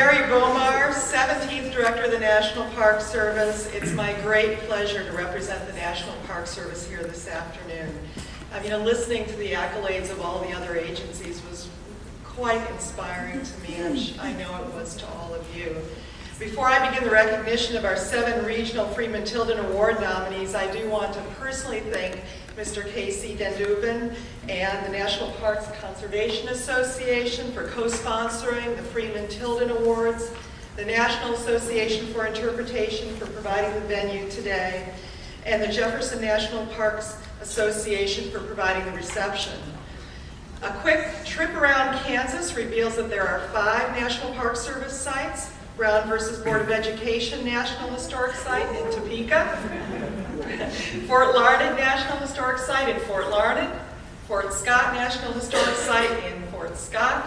Mary Bomar, 17th Director of the National Park Service. It's my great pleasure to represent the National Park Service here this afternoon. Listening to the accolades of all the other agencies was quite inspiring to me, and I know it was to all of you. Before I begin the recognition of our 7 regional Freeman Tilden Award nominees, I do want to personally thank Mr. Casey Denduven and the National Parks Conservation Association for co-sponsoring the Freeman Tilden Awards, the National Association for Interpretation for providing the venue today, and the Jefferson National Parks Association for providing the reception. A quick trip around Kansas reveals that there are 5 National Park Service sites: Brown versus Board of Education National Historic Site in Topeka, Fort Larned National Historic Site in Fort Larned, Fort Scott National Historic Site in Fort Scott,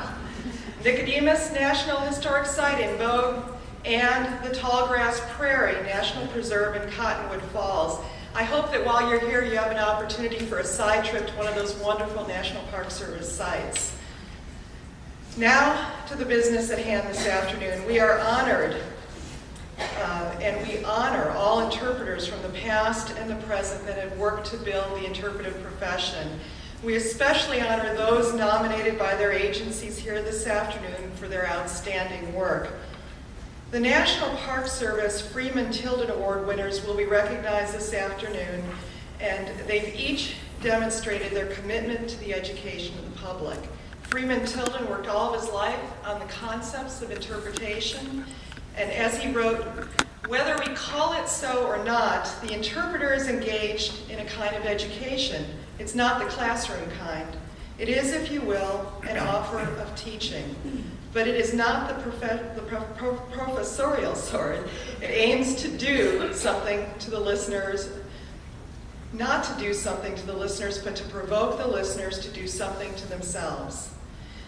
Nicodemus National Historic Site in Bogue, and the Tallgrass Prairie National Preserve in Cottonwood Falls. I hope that while you're here you have an opportunity for a side trip to one of those wonderful National Park Service sites. Now to the business at hand this afternoon. We are honored and we honor all interpreters from the past and the present that have worked to build the interpretive profession. We especially honor those nominated by their agencies here this afternoon for their outstanding work. The National Park Service Freeman Tilden Award winners will be recognized this afternoon, and they've each demonstrated their commitment to the education of the public. Freeman Tilden worked all of his life on the concepts of interpretation, and as he wrote, "Whether we call it so or not, the interpreter is engaged in a kind of education. It's not the classroom kind. It is, if you will, an offer of teaching. But it is not the professorial sort. It aims to do something to the listeners, not to do something to the listeners, but to provoke the listeners to do something to themselves.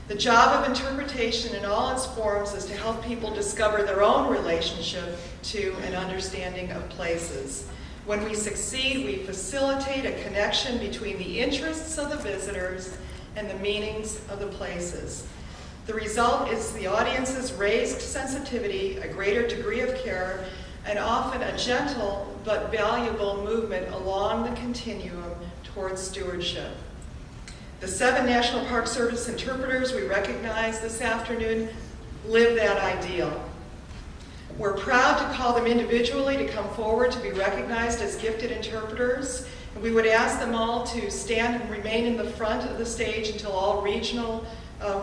The job of interpretation in all its forms is to help people discover their own relationship to an understanding of places. When we succeed, we facilitate a connection between the interests of the visitors and the meanings of the places. The result is the audience's raised sensitivity, a greater degree of care, and often a gentle but valuable movement along the continuum towards stewardship. The 7 National Park Service interpreters we recognize this afternoon live that ideal. We're proud to call them individually to come forward to be recognized as gifted interpreters. And we would ask them all to stand and remain in the front of the stage until all regional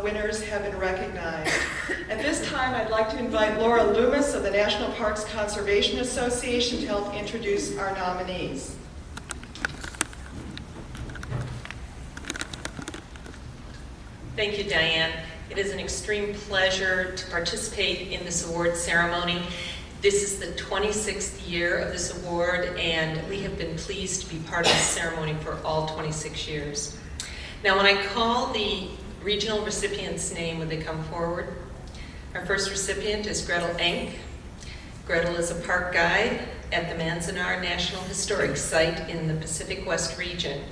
winners have been recognized. At this time, I'd like to invite Laura Loomis of the National Parks Conservation Association to help introduce our nominees. Thank you, Diane. It is an extreme pleasure to participate in this award ceremony. This is the 26th year of this award, and we have been pleased to be part of this ceremony for all 26 years. Now, when I call the regional recipient's name, would they come forward? Our first recipient is Gretel Enck. Gretel is a park guide at the Manzanar National Historic Site in the Pacific West region.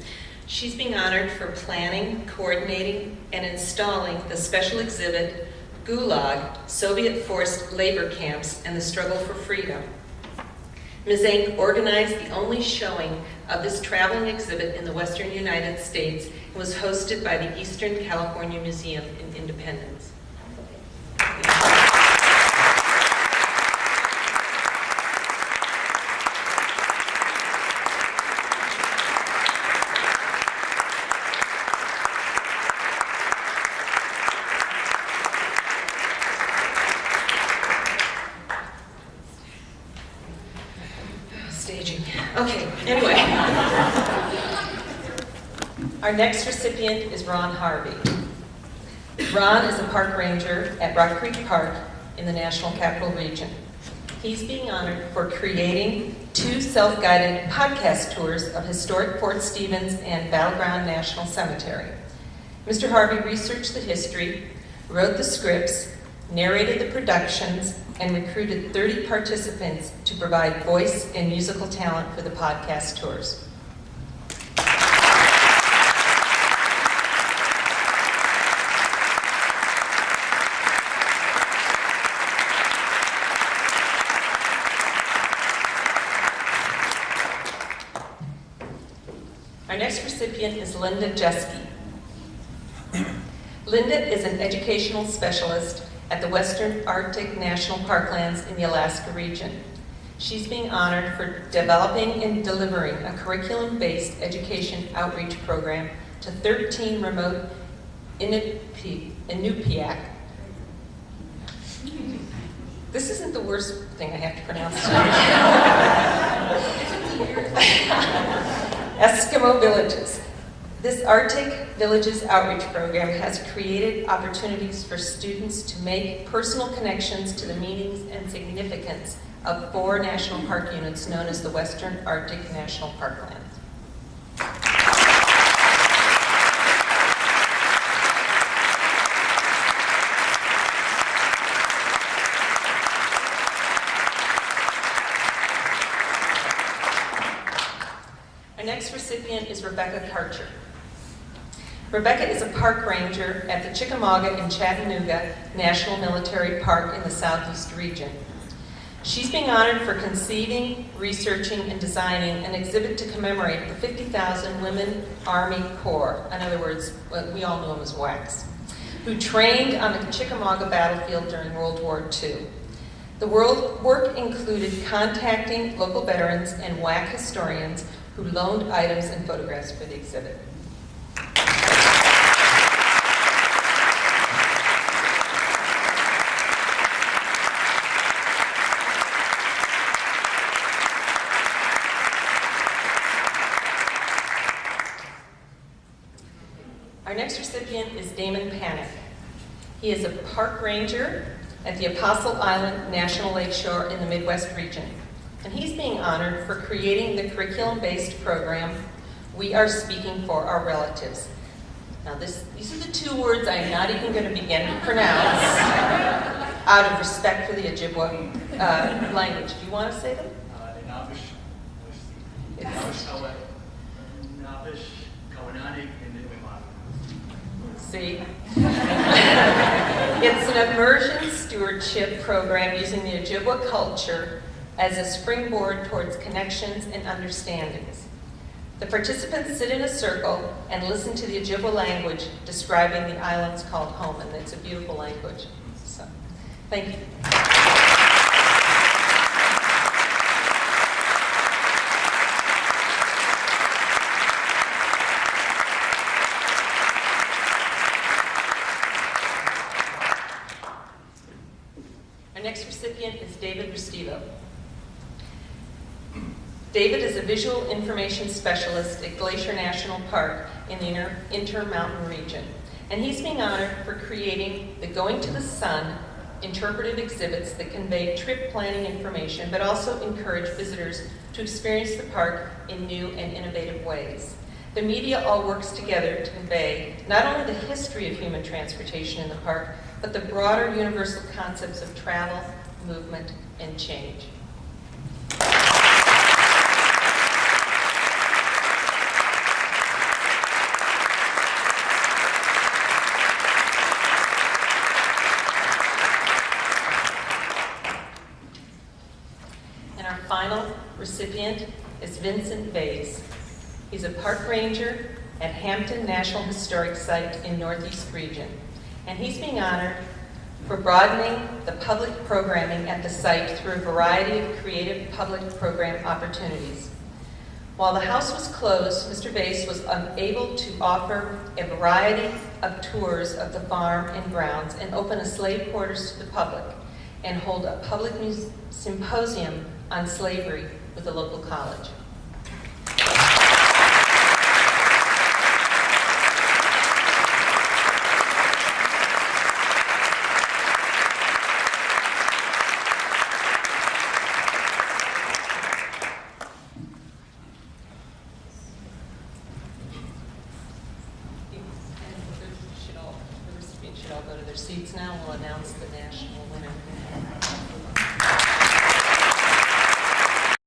She's being honored for planning, coordinating, and installing the special exhibit, Gulag, Soviet Forced Labor Camps and the Struggle for Freedom. Ms. Enck organized the only showing of this traveling exhibit in the Western United States and was hosted by the Eastern California Museum in Independence. Okay, anyway. Our next recipient is Ron Harvey. Ron is a park ranger at Rock Creek Park in the National Capital Region. He's being honored for creating 2 self-guided podcast tours of historic Fort Stevens and Battleground National Cemetery. Mr. Harvey researched the history, wrote the scripts, narrated the productions, and recruited 30 participants to provide voice and musical talent for the podcast tours. next recipient is Linda Jeske. Linda is an educational specialist at the Western Arctic National Parklands in the Alaska region. She's being honored for developing and delivering a curriculum-based education outreach program to 13 remote Inupiaq. This isn't the worst thing I have to pronounce today. Eskimo villages. This Arctic Villages Outreach Program has created opportunities for students to make personal connections to the meanings and significance of 4 national park units known as the Western Arctic National Parklands. Our next recipient is Rebecca Karcher. Rebecca is a park ranger at the Chickamauga and Chattanooga National Military Park in the Southeast region. She's being honored for conceiving, researching, and designing an exhibit to commemorate the 50,000 Women Army Corps, in other words, what we all know them as WACs, who trained on the Chickamauga battlefield during World War II. The work included contacting local veterans and WAC historians who loaned items and photographs for the exhibit. Our next recipient is Damon Panic. He is a park ranger at the Apostle Island National Lakeshore in the Midwest region. And he's being honored for creating the curriculum-based program, We Are Speaking for Our Relatives. Now these are the 2 words I'm not even going to begin to pronounce out of respect for the Ojibwa language. Do you want to say them? See? It's an immersion stewardship program using the Ojibwa culture as a springboard towards connections and understandings. The participants sit in a circle and listen to the Ojibwa language describing the islands called home, and it's a beautiful language. So, thank you. Our next recipient is David Restivo. David is a visual information specialist at Glacier National Park in the Intermountain region, and he's being honored for creating the Going to the Sun interpretive exhibits that convey trip planning information, but also encourage visitors to experience the park in new and innovative ways. The media all works together to convey not only the history of human transportation in the park, but the broader universal concepts of travel, movement, and change. And our final recipient is Vincent Bays. He's a park ranger at Hampton National Historic Site in Northeast Region. And he's being honored for broadening the public programming at the site through a variety of creative public program opportunities. While the house was closed, Mr. Bass was able to offer a variety of tours of the farm and grounds and open a slave quarters to the public and hold a public symposium on slavery with the local college. Should all go to their seats now. We'll announce the national winner.